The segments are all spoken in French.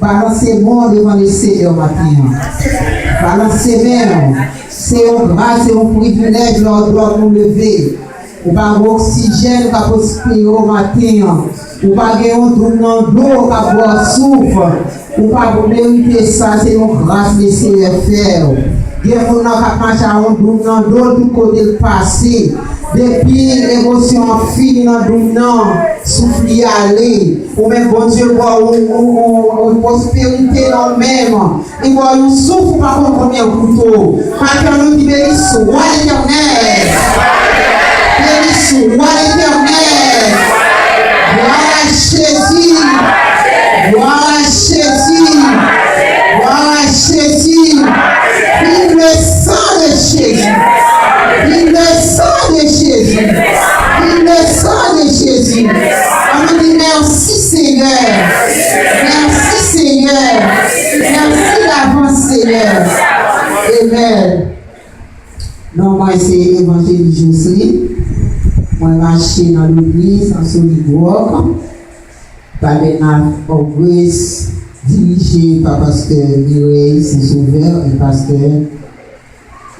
Balancez-moi devant le Seigneur matin. Balancez-moi. C'est une grâce et un privilège leur doit nous lever. Ou pas d'oxygène qui a respirer au matin. Ou pas de l'eau qui a boire souffle. Ou pas de mériter ça, c'est une grâce de Seigneur faire. Il y a des gens qui marchent à un l'eau du côté du passé. Depuis l'émotion finie dans le nom, souffle y aller. Ou même bon Dieu voit une prospérité dans le même. Il voit un souffle par contre combien de couteaux. Maintenant nous dit béni soit l'éternel. Béni soit l'éternel. Gloire à Jésus. Gloire à Jésus. Gloire à Jésus. Il le sang de Jésus. Il le sang de Jésus. Il le sang de Jésus. On nous dit merci Seigneur. Merci Seigneur. Merci d'avance Seigneur. Amen. Non, moi c'est l'évangile Josely. Moi marché dans l'église en Solid Rock. Tabernacle of Grace dirigé par pasteur Mireille Saint-Sauveur et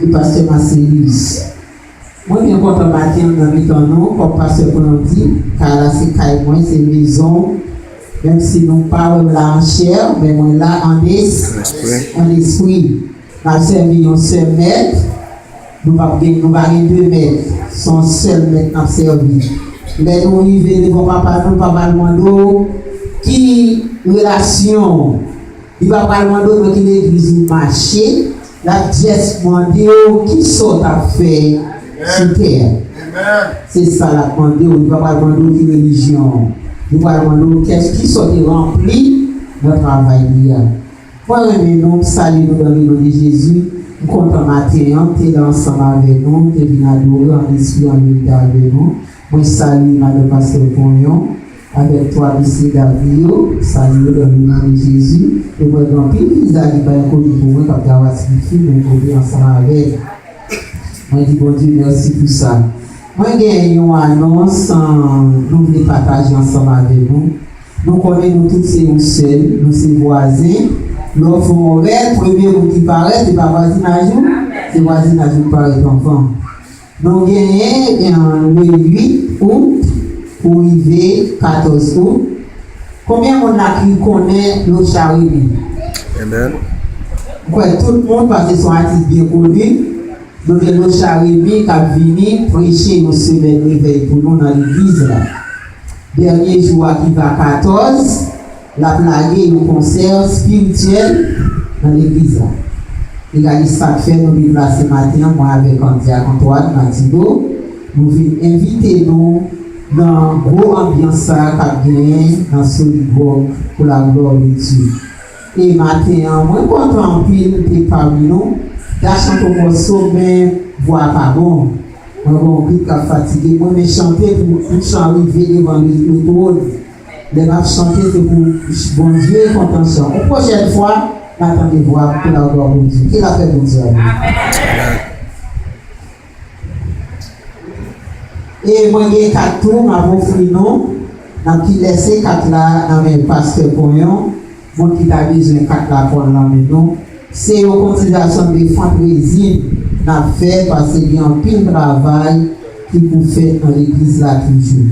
pasteur Marcelis. Moi, je suis content de matin dans mes temps, comme pasteur dit, car là, c'est carrément, c'est maison. Même si nous parlons là en chair, mais moi là en esprit. Nous avons servi un seul maître, nous avons deux maîtres, son seul maître nous avons servi. Mais nous arrivons devant papa, nous papa demandons qui relation, il va pas demander qui l'église marché, la pièce demandé qui sort à faire sur terre. C'est ça la demandé, il va pas demander qui religion, il va demander qu'est-ce qui sort rempli notre travail. Moi, nous saluons dans le nom de Jésus. Nous comptons matin, tu es ensemble avec nous, tu es venu adorer en esprit, en unité avec nous. Moi, salue Madame Pasteur Pognon, avec toi, ici, Davio, salut dans le nom de Jésus. Et moi, dans le visage, il va y avoir pour moi, quand tu as signifié, nous ensemble avec. Moi, je dis, bon Dieu, merci pour ça. Moi, j'ai une annonce, nous voulons partager ensemble avec nous. Nous connaissons tous ces seuls, nous ces voisins. L'offre horaire, premier qui paraît, c'est pas voisinage, c'est voisinage qui paraît enfant. Nous avons le 8 août pour arriver 14 août. Combien de monde connaît le Charibé? Amen. Tout le monde, parce que c'est un artiste bien connu. Donc, le Charibé qui a venu prêcher une semaine réveil pour nous dans l'église. Dernier jour qui va 14, la plague un concert spirituel dans l'église. Regardez ça fait nous déplacer matin, moi avec Antoine Matigo. Nous venons inviter nous dans une grosse ambiance qui a gagné dans ce niveau pour la gloire de Dieu. Et matin, moi, quand on pile de parmi nous, la chanson pour sommet, voix pas bon. Moi, je suis fatigué. Moi, je chanter pour arriver devant le trône. Les m'a chanter, c'est pour bon Dieu et contention. La prochaine fois, attendez voir pour la gloire de Dieu. Qu'il a fait pour Dieu. Et moi, j'ai 4 tours, ma bon frinon, dans qui laissé 4 là, dans mes pasteur Pognon, moi qui t'a besoin 4 là pour la maison. C'est une continuation de fantaisie n'a fait parce qu'il y a un pile travail qui vous fait dans l'église là toujours.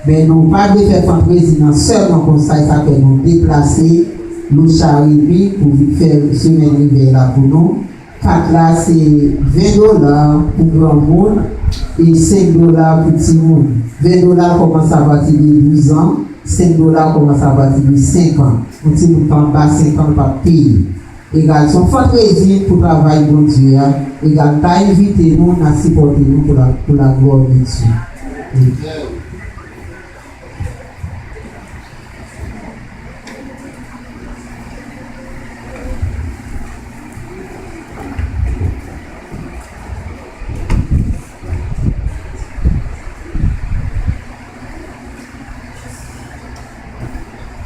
Mais nous pas de faire fantaisie seulement comme ça, ça fait nous déplacer, nous charrier pour faire semaine hiver là pour nous. 4 là c'est $20 pour grand monde et $5 pour petit monde. $20 commence à partir de 12 ans, $5 commence à partir de 5 ans. On dit nous pas en bas 5 ans pas payer. Égal, son fantaisie pour travailler bon Dieu. Égal, pas inviter nous, à supporter nous pour la gloire de Dieu.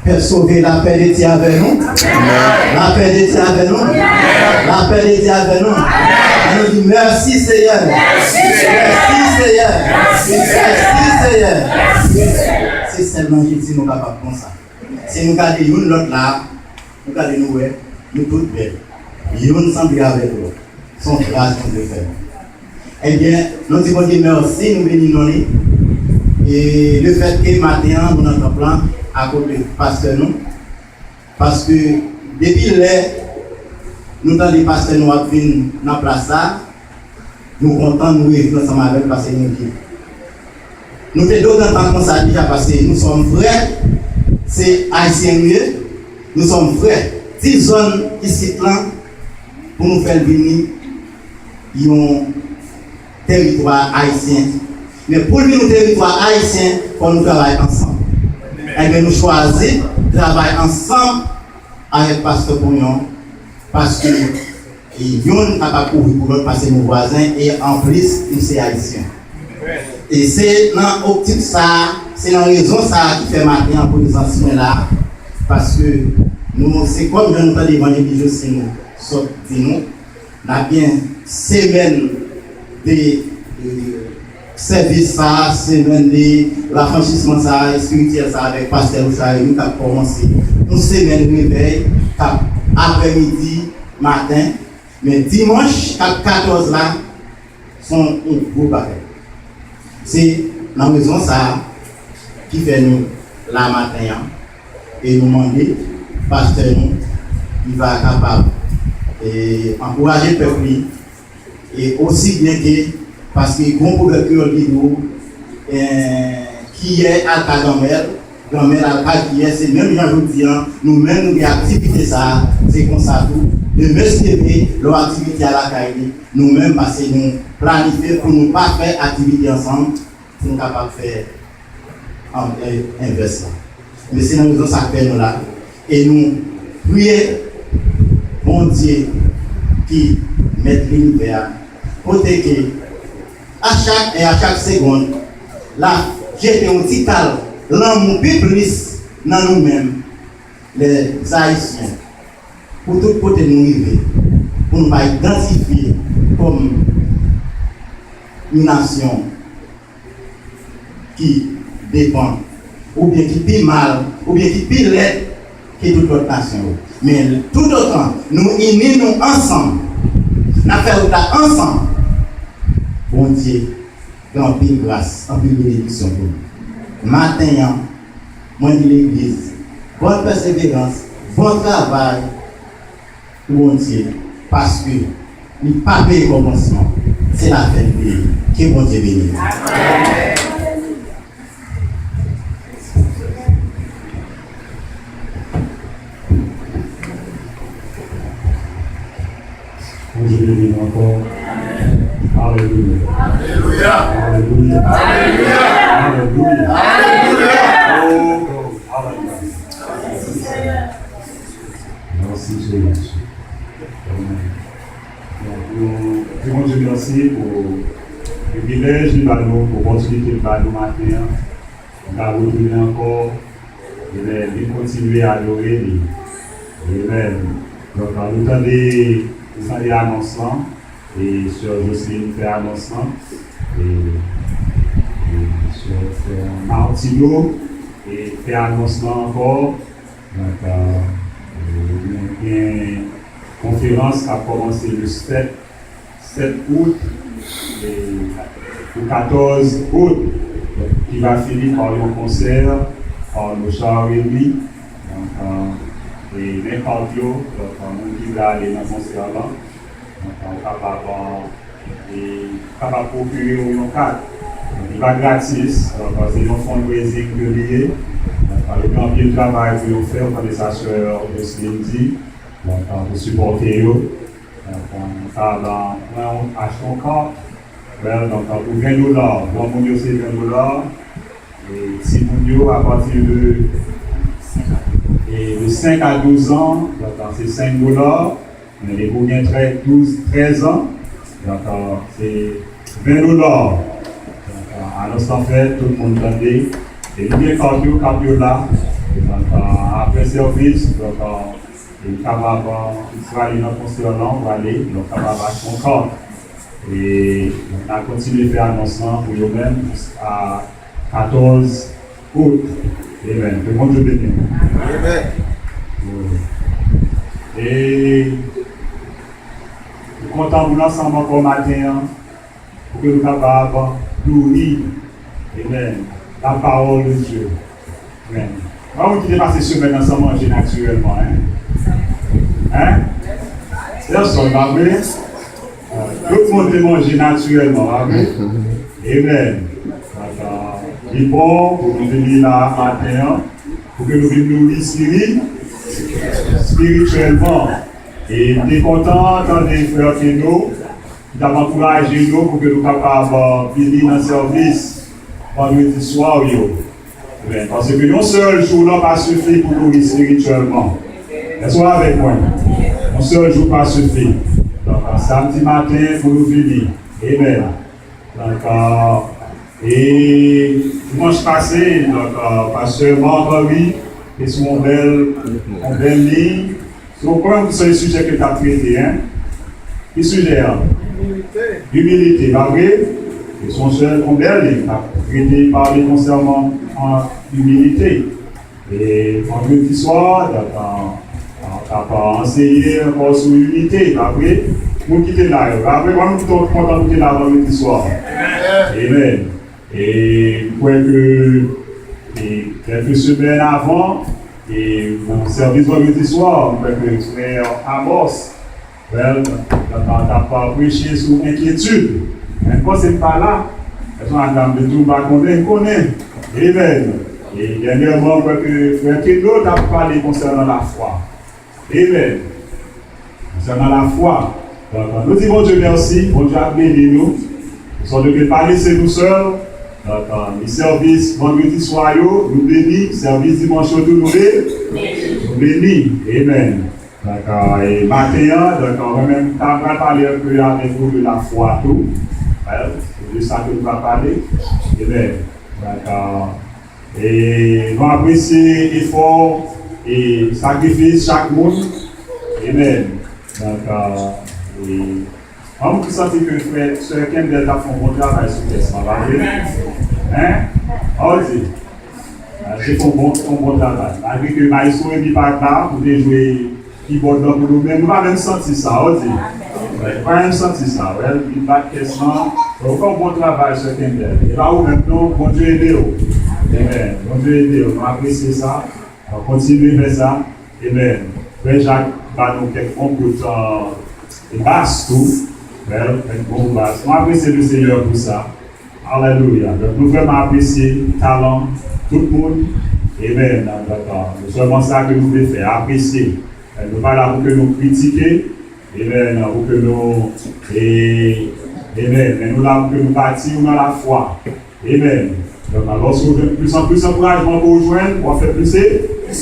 Père sauver la paix de Dieu avec nous. La paix de Dieu avec nous. La paix de Dieu avec nous. On nous dit merci Seigneur. Merci Seigneur. Merci Seigneur. Si seulement je dis nous capables comme ça. Si nous regardons l'autre là, nous regardons nous, nous toutes belles. Nous semble avec nous. Son phrase qu'on peut faire. Eh bien, nous disons merci, nous bénissons. Et le fait que maintenant, nous avons un plan à côté du pasteur nous. Parce que depuis nous avons des pasteurs nous qui viennent dans la place là, nous sommes contents de nous vivre ensemble avec le pasteur nous. Nous sommes d'autres temps comme ça déjà passé. Nous sommes frères, c'est haïtien mieux. Nous sommes frères. 10 zones ici là pour nous faire venir un territoire haïtien. Mais pour le territoire haïtien, il faut nous travailler ensemble. Et bien nous choisissons de travailler ensemble avec Pasteur Pognon parce que nous n'a pas couvert pour l'autre parce que nos voisins et en plus nous sommes haïtiens. Et c'est dans l'optique ça, c'est dans la raison ça qui fait maintenant pour nous enseigner là parce que nous, c'est comme nous avons l'évangile de si nous sortons nous, la bien semaine de service ça, semaine de l'affranchissement ça, spirituel ça avec Pasteur Oucha, nous avons commencé. Une semaine de réveil, après-midi, matin, mais dimanche, 14 là, sont un gros paquet. C'est la raison ça qui fait nous la matin et nous demander, Pasteur nous, il va être capable d'encourager le peuple et aussi bien que, parce que le grand couverture qui est à la grand-mère à qui est, c'est même aujourd'hui, nous-mêmes, nous avons activité ça, c'est comme ça tout. De monsieur leur activité à la caille, nous-mêmes, parce que nous planifions pour ne pas faire activité ensemble, pour nous capables de faire inverse. Mais c'est nous avons ça fait nous là. Et nous prions, bon Dieu, qui met l'univers, côté que, à chaque seconde, là, j'ai un petit talent, l'amour plus dans nous-mêmes, les Haïtiens, pour tout côté nous arriver, pour nous identifier comme une nation qui dépend, ou bien qui pile mal, ou bien qui pile laid que toute autre nation. Mais tout autant, nous unissons ensemble, nous faisons ensemble. Bon Dieu, grand pile grâce, en pile bénédiction pour nous. Matin, moi de l'église, bonne persévérance, bon travail, bon Dieu, parce que il n'est pas payé commencement, c'est la fin de vie. Que bon Dieu bénisse. Je bénis encore. Alléluia. Alléluia. Alléluia. Alléluia. Alléluia. Alléluia. Merci Jésus. Je vous remercie pour le privilège de nous, pour l'opportunité de nous matin. On va retourner encore et continuer à adorer. Amen. Donc, nous avons des annonces et sur Jocelyne fait annonce et sur Martino et fait annonce encore. Donc, il y a une conférence qui a commencé le 7 août et le 14 août qui va finir par un concert par le Charles Rémy. Et n'importe où, on va aller dans le concert là. On est capable de procurer un cadre. Il va gratis, parce que c'est un fundraising de lié. Le grand bien de travail que nous faisons, comme les assureurs de Slindy, pour supporter eux. On achète un cadre. Donc, pour $20, bon, c'est $20. Et si vous à partir de 5 à 12 ans, c'est $5. Mais les bouillons 13 ans, c'est $20. À l'instant fait, tout le monde attendait. Et il y a cardio là. Après service, il est capable de aller dans le concert là, on va aller, il est capable d'acheter son corps. Et on a continué à faire un annoncement pour eux-mêmes à 14 août. Amen. Que bon Dieu bénisse. Amen. Et nous comptons nous ensemble encore matin pour que nous soyons capables de nourrir, amen, la parole de Dieu. Amen. Comment vous passez semaine ensemble manger naturellement, hein? Hein? C'est ça, pas vrai? Tout le monde peut manger naturellement, pas vrai? Amen. Il est bon pour nous venir là matin, pour que nous venions nourrir spirituellement. Et nous sommes contents d'entendre les frères qui nous encouragent nous pour que nous soyons capables de venir dans le service vendredi soir. Parce que non seul jour n'a pas suffi pour nourrir spirituellement. Est-ce que vous avec moi? Un seul jour pas suffi. Donc, samedi matin, pour nous venir. Amen. Donc, et dimanche passé, pasteur Marc-Henri est sur une belle ligne. C'est le sujet que tu as traité. Hein? Quel sujet? Humilité. Pas vrai? Et son seul belle ligne. Tu as traité parler concernant l'humilité. Et vendredi soir, tu as enseigné encore sur l'humilité. Pas vrai? Nous quittons là. Pas vrai? Nous sommes contents de quitter là vendredi soir. Amen. Et pour que quelques semaines avant, et mon service vendredi soir, le frère Amos, tu n'as pas prêché sur l'inquiétude. Mais quand ce n'est pas là, elles sont en train de tout connaître. Amen. Et dernièrement, le frère Kendo t'a parlé concernant la foi. Amen. Concernant la foi. Donc, nous disons Dieu merci, bon Dieu a béni nous. Nous ne devons pas laisser nous seuls. Les services vendredi soir, nous bénis. Service dimanche, nous bénis. Amen. Et matin, on va même parler un peu avec vous de la foi. C'est de ça que nous allons parler. Amen. Et nous apprécions l'effort et sacrifice chaque monde. Amen. On peut sentir que frère Kendall a fait un bon travail sur le testament. Hein? On dit, j'ai fait un bon travail. Malgré que Maïso et Bipata, vous devez jouer keyboard pour nous-mêmes, nous ne pouvons même sentir ça. On dit, nous ne pouvons même sentir ça. Il va question. Donc, un bon travail sur Kendall. Et là où maintenant, bon Dieu aide-nous. Amen. Bon Dieu aide-nous. On apprécie ça. On continue à faire ça. Amen. Frère Jacques va nous quelques comptes et basse tout. Bon basse. On apprécie le Seigneur pour ça. Alléluia. Donc nous vraiment apprécier le talent, tout le monde. Amen. C'est seulement ça que nous devons faire, apprécier. Nous ne sommes pas là pour que nous critiquions. Amen. Pour que nous. Amen. Mais nous là pour que nous bâtissions dans la foi. Amen. Donc lorsque vous avez plus en plus d'encouragement pour vous joindre, on fait plus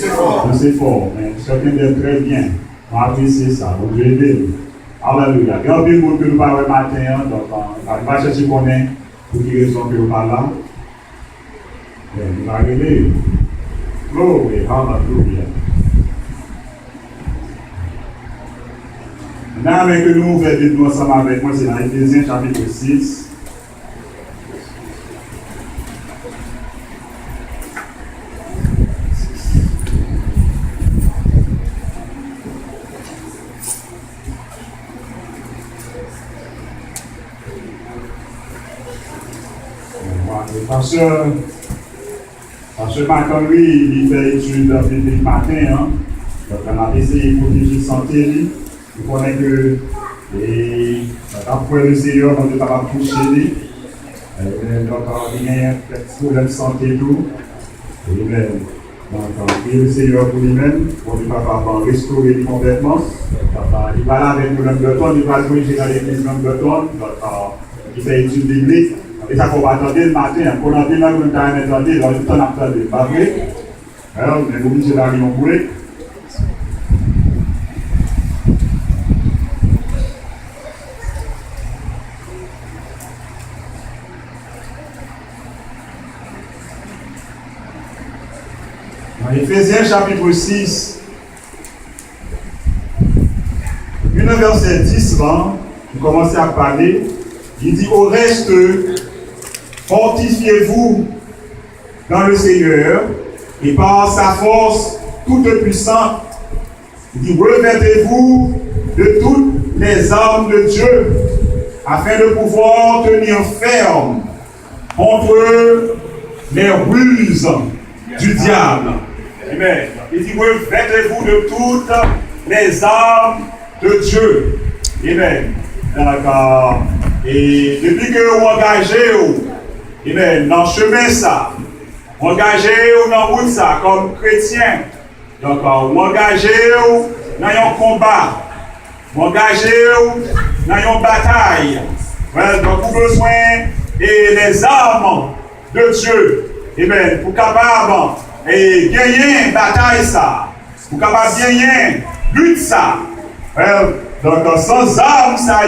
fort. Plus fort. Mais chacun d'être très bien. On apprécie ça. Donc Dieu aide. Alléluia. Il y a bien beaucoup que nous parlons le matin, donc on ne va pas chercher qu'on est pour qui raison que nous parlons là. Nous allons arriver. Glory, hallelujah. Maintenant, que nous ouvrons ensemble avec moi, c'est dans Éphésiens chapitre 6. Parce que Marc-Henri, il fait études le matin, hein. Donc on a essayé de protéger sa santé. Il connaît que après le Seigneur, on est capable de toucher lui. Donc il y a un problème de santé et tout. Amen. Donc il le Seigneur pour lui-même, pour lui capable de restaurer lui complètement. Il va là avec nous Lamberton, il va jouer dans l'église Lamberton. Donc il fait études bibliques. Et ça qu'on va attendre le matin, qu'on a bien là, on a attendre, on a tout le temps attendre, pas vrai? Alors, on est obligé d'arriver en boulet. Dans Éphésiens chapitre 6, le verset 10, on commence à parler. Il dit au reste, fortifiez-vous dans le Seigneur et par sa force toute puissante. Il dit, revêtez-vous de toutes les armes de Dieu, afin de pouvoir tenir ferme contre les ruses du diable. Amen. Il dit, revêtez-vous de toutes les armes de Dieu. Amen. D'accord. Et depuis que vous engagez, amen, dans le chemin ça, vous engagez dans la route ça, comme chrétien, d'accord, vous engagez dans un combat, vous engagez dans une bataille. Well, donc vous avez besoin des armes de Dieu, amen, pour capable et gagner bataille ça, pour capable gagner lutte ça. Well, donc sans armes ça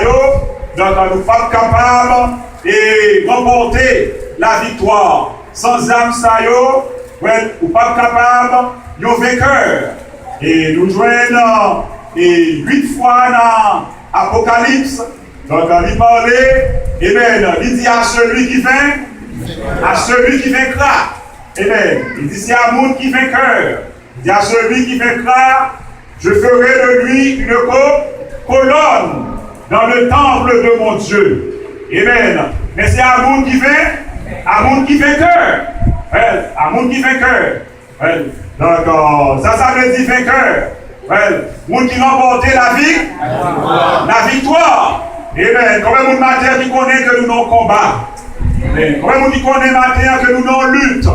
donc nous ne sommes pas capables de remporter la victoire. Sans armes ça nous ne sommes pas capables de vainqueur. Et nous joignons 8 fois dans l'Apocalypse. Donc il parlait, amen, il dit à celui qui vaincra. Amen. Il dit c'est à monde qui vainqueur. Il dit à celui qui vaincra, je ferai de lui une colonne dans le temple de mon Dieu. Amen. Mais c'est à monde qui vainqueur. À monde qui vainqueur. Donc, ça veut dire vainqueur. Monde qui remporte la victoire. Amen. Combien de matin qui connaît que nous n'avons combat? Amen. Combien de qui connaît matin que nous n'avons lutte?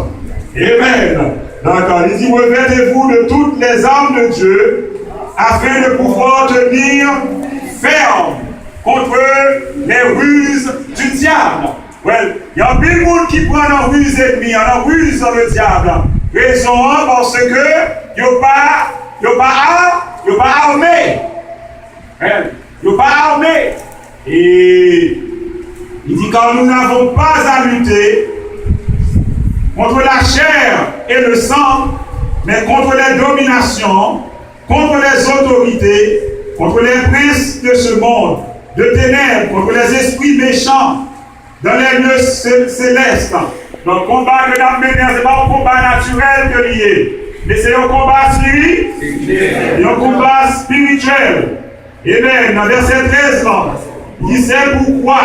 Amen. D'accord. Il dit, revêtez-vous de toutes les armes de Dieu afin de pouvoir tenir ferme contre les ruses du diable. Il y a plein de monde qui prend la ruse ennemie, la ruse dans le diable. Raison parce que ils ne sont pas armés. Ils ne sont pas armés. Et il dit quand nous n'avons pas à lutter contre la chair et le sang, mais contre les dominations, contre les autorités, contre les princes de ce monde, de ténèbres, contre les esprits méchants dans les lieux célestes. Donc, le combat que nous avons mené, ce n'est pas un combat naturel que lié, mais c'est un combat spirituel. Un combat spirituel. Amen. Dans verset 13, il dit c'est pourquoi.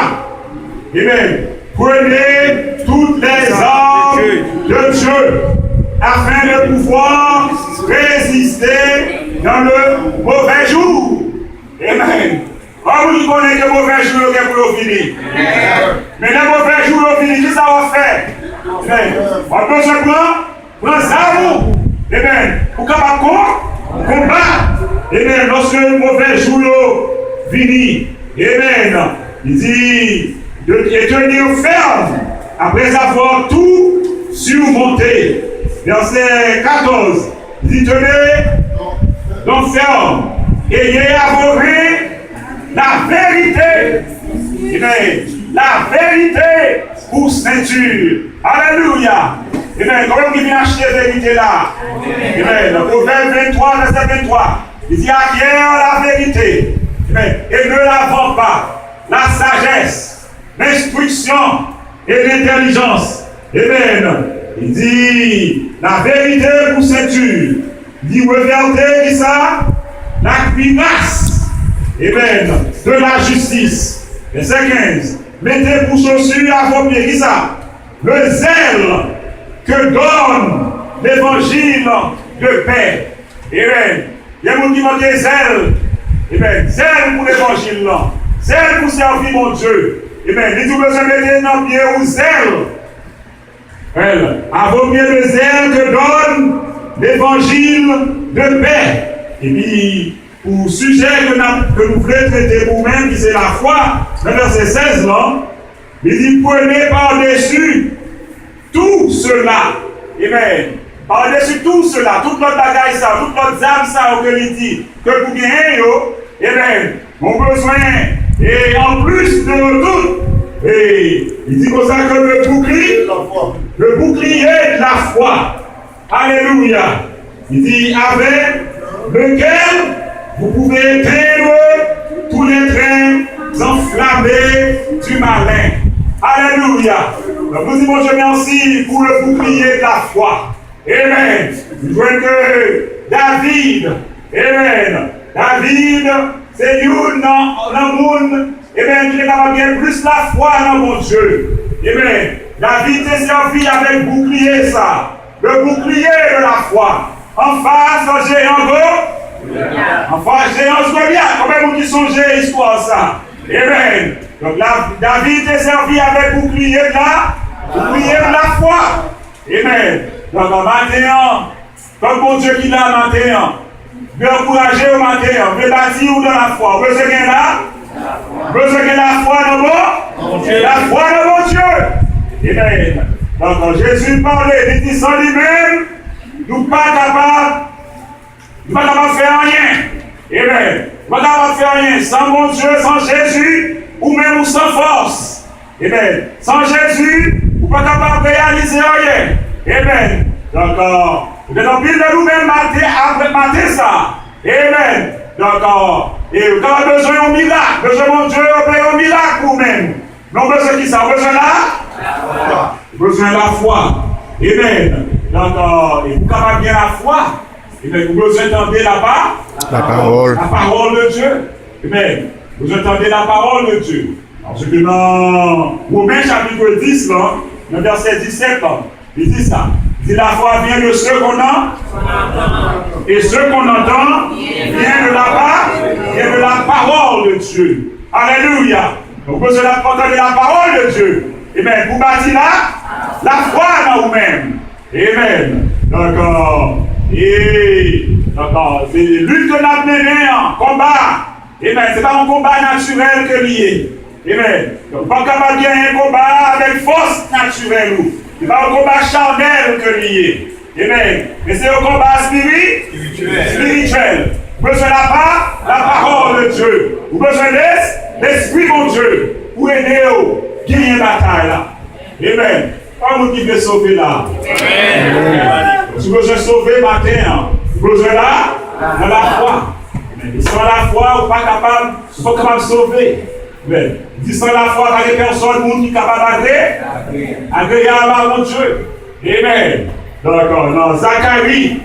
Amen. Prenez toutes les armes de Dieu afin de pouvoir résister dans le mauvais jour. Amen. Vous connaissez que le mauvais jour est pour finir. Mais le mauvais jour est fini, qu'est-ce que ça va faire? On peut se prendre ça, amen, pour combattre. Amen, lorsque le mauvais jour est fini. Amen. Il dit de tenir ferme après avoir tout surmonté. Verset 14. Il dit tenez donc ferme. Ayez abhorré la vérité. Amen. La vérité pour ceinture. Alléluia. Amen. Comment il vient acheter la vérité là? Amen. Proverbe 23, verset 23. Il dit acquiert la vérité. Amen. Et ne la vend pas. La sagesse, l'instruction et l'intelligence. Amen. Il dit la vérité pour ceinture. Il dit regardez ça, la cuirasse. Amen. De la justice. Verset 15. Mettez pour chaussures à vos pieds. Qui ça? Le zèle que donne l'évangile de paix. Amen. Il y a des gens qui manquent zèle. Amen. Zèle pour l'évangile là. Zèle pour servir mon Dieu. Amen. Les tout besoin de mettre dans le pied ou zèle. À vos pieds le zèle que donne l'évangile de paix. Et puis, pour le sujet que nous voulons traiter vous-même, qui c'est la foi, dans le verset 16, là, il dit prenez par-dessus tout cela. Amen. Par-dessus tout cela, toute notre bagaille, ça, toute notre âme, ça, que il dit, que pour gagner, amen, mon besoin, et en plus de tout, et il dit comme ça que le bouclier de la foi, alléluia, il dit avec lequel vous pouvez éteindre tous les trains enflammés du malin. Alléluia. Nous disons, je merci pour le bouclier de la foi. Amen. Nous voyons que David, amen. David, c'est une dans le monde, amen, qui est capable de plus la foi dans mon Dieu. Amen. David s'est servi avec bouclier, ça. Le bouclier de la foi. En face, un géant go. En face, géant Goliath. Combien vous qui songez l'histoire ça? Amen. Donc là, David est servi avec bouclier de la foi. Amen. Donc en matin, comme mon Dieu qui l'a matin, veut encourager au matin, veut bâtir dans la foi. Veut se gagner là? Veut se gagner la foi dans mon Dieu? La foi dans mon Dieu. Amen. Donc Jésus parlait, il dit sans lui-même, nous ne sommes pas capables de faire rien. Amen. Nous ne sommes pas capables de faire rien sans mon Dieu, sans Jésus, ou même sans force. Amen. Sans Jésus, nous ne sommes pas capables de réaliser rien. Amen. Donc, nous avons pile de nous-mêmes mater ça. Amen. Donc, et vous avez besoin d'un miracle. Besoin de mon Dieu, on fait un miracle pour vous-même. Non, besoin de qui ça? Besoin là? Besoin de la foi. Amen. Donc, et vous avez bien la foi. Amen. Vous besoin d'entendre la parole de Dieu. Amen. Vous entendez la parole de Dieu. Parce que dans Romains chapitre 10, là, dans verset 17, là, il dit ça. Il dit la foi vient de ce qu'on entend. Et ce qu'on entend vient de la parole de Dieu. Alléluia. Donc, vous avez entendu la parole de Dieu. Amen. Vous bâtissez la foi dans vous-même. Amen. C'est lutte que nous avons menée en combat. Amen. Ce n'est pas un combat naturel que lié. Amen. Donc, pas capable de gagner un combat avec force naturelle. Ce n'est pas un combat charnel que lié. Amen. Mais c'est un combat spirituel. Vous besoin de la parole de Dieu. Vous besoin de l'esprit de Dieu pour aider à gagner la bataille là. Amen. Pas vous qui veut sauver là. Amen. Si vous besoin sauver matin, vous besoin là, dans la foi. Sans la foi, vous n'êtes pas capable de sauver. Amen. Sans la foi, il n'y a personne qui est capable d'agréer à mon Dieu. Amen. D'accord. Dans Zacharie.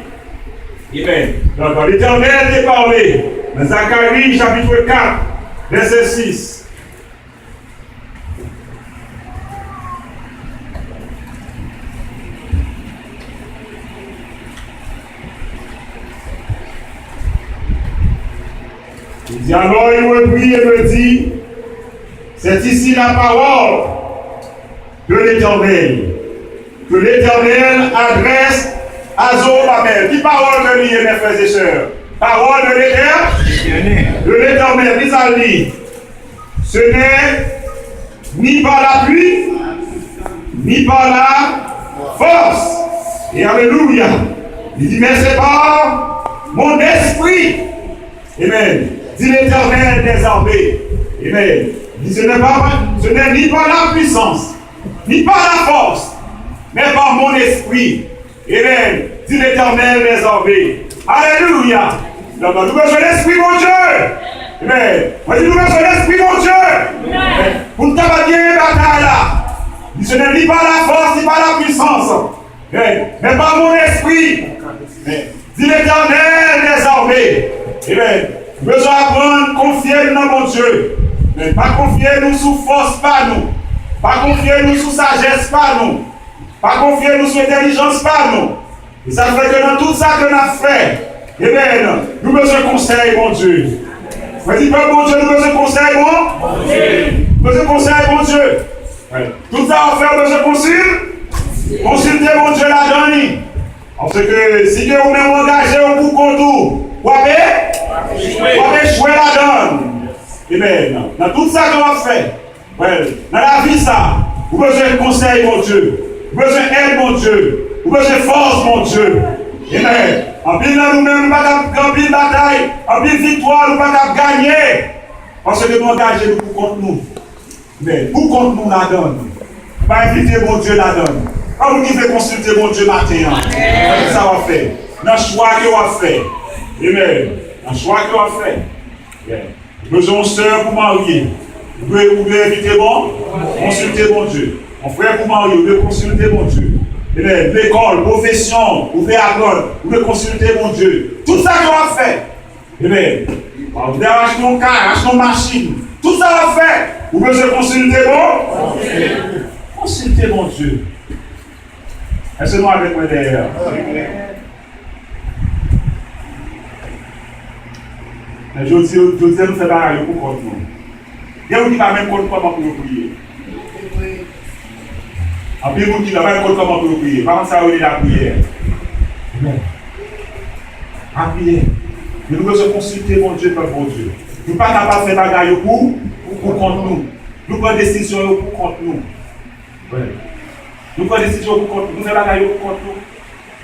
Amen. Donc, l'Éternel est parlé. Dans Zacharie, chapitre 4, verset 6. Il dit alors, il reprit et me dit, c'est ici la parole de l'Éternel, que l'Éternel adresse à Zorobabel. Qui parole de lui, mes frères et sœurs? Parole de l'Éternel. De l'Éternel, dis à lui. Ce n'est ni par la pluie, ni par la force. Et alléluia. Il dit, mais c'est par mon esprit. Amen. Dit l'Éternel des armées. Amen. Il dit, ce n'est ni par la puissance, ni par la force, mais par mon esprit. Amen. Dit l'Éternel des armées. Alléluia. Donc, nous besoin de l'esprit, mon Dieu. Amen. Moi, nous besoin de l'esprit, mon Dieu. Amen. Pour ne pas gagner une bataille là. Ce n'est ni par la force, ni par la puissance. Amen. Mais par mon esprit. Amen. Dit l'Éternel des armées. Amen. Nous besoin d'apprendre, confier dans mon Dieu. Mais pas confier nous sous force, pas nous. Pas confier nous sous sagesse, pas nous. Pas confier nous sous intelligence, pas nous. Et ça fait que dans tout ça que nous avons fait, amen, nous besoin de conseil, mon Dieu. Mais dis pas, mon Dieu, nous besoin de conseil, mon Dieu. Nous besoin de conseil, mon Dieu. Tout ça, on fait besoin de consulter. Consulter, mon Dieu, la donne. Parce que si vous même engagé au bout contour, vous avez échoué la donne. Amen. Dans tout ça qu'on a fait, dans la vie, ça, vous avez besoin de conseil, mon Dieu. Vous avez besoin d'aide, mon Dieu. Vous avez besoin de force, mon Dieu. Amen. En pile dans nous-mêmes, nous ne pouvons pas gagner bataille. En pile victoire, nous ne pouvons pas gagner. Parce que nous engagés pour contre nous. Mais pour contre nous, la donne. Pas inviter mon Dieu, la donne. Quand vous devez consulter mon Dieu matin, ça va faire. Dans le choix que vous avez fait. Amen. Dans le choix que vous avez fait. Nous besoin de soeur pour marier. Vous devez inviter bon, consulter mon Dieu. Mon frère pour marier, vous devez consulter mon Dieu. l'école, profession, vous pouvez apprendre, vous pouvez consulter mon Dieu. Tout ça qu'on va faire. Vous pouvez acheter un car, acheter une machine. Tout ça va faire. Vous pouvez consulter mon Dieu. Consultez mon Dieu. Est-ce que nous avec moi derrière? Mais je dis, nous faisons pareil pour contre nous. Il y a qui va même contre comment pour prier. En plus, vous qui va même contre comment pour prier. Par contre, ça va la prière. La prière. Nous devons consulter mon Dieu par mon Dieu. Nous ne sommes pas capables de faire bagaille pour contre nous. Nous prenons des décisions pour contre nous. Nous prenons des décisions pour contre nous. Nous faisons bagaille pour contre nous.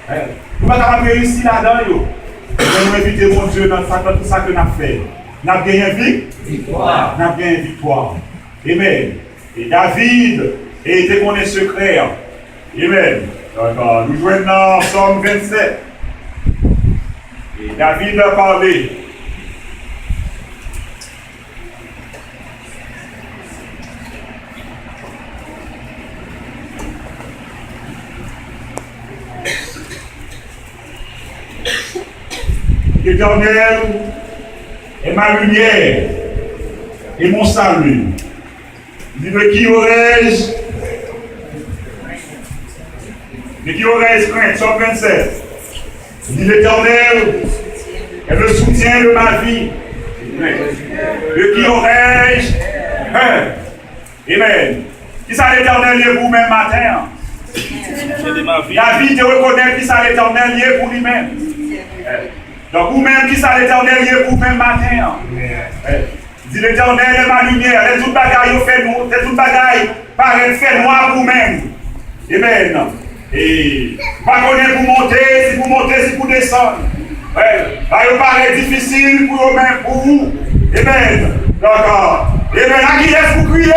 Nous ne sommes pas capables de réussir là-dedans. Nous inviter mon Dieu dans tout ça que nous avons fait. Nous avons gagné victoire. Nous avons gagné victoire. Amen. Et David était qu'on est secret. Amen. Donc, nous jouons dans Psaume 27. Et David a parlé. L'Éternel est ma lumière et mon salut. Dit de qui aurais-je crainte? Psaume 27. Dit l'Éternel est le soutien de ma vie. De qui aurais-je peur? Amen. Qui ça l'Éternel est pour même matin? David te reconnaît qui ça l'Éternel est pour lui-même. Donc vous-même qui ça l'Éternel est pour même matin. Dit l'Éternel est ma lumière. Les toutes bagailles fait nous, les toutes bagailles paraît fait noir pour même. Amen. Et pas connaître pour monter, si pour monter, si pour descendre. Il paraît difficile pour vous-même, pour vous. Amen. D'accord. Amen. À qui laisse vous crier?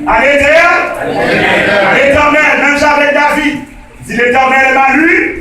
À l'Éternel, même avec David. Dit l'Éternel est ma lumière.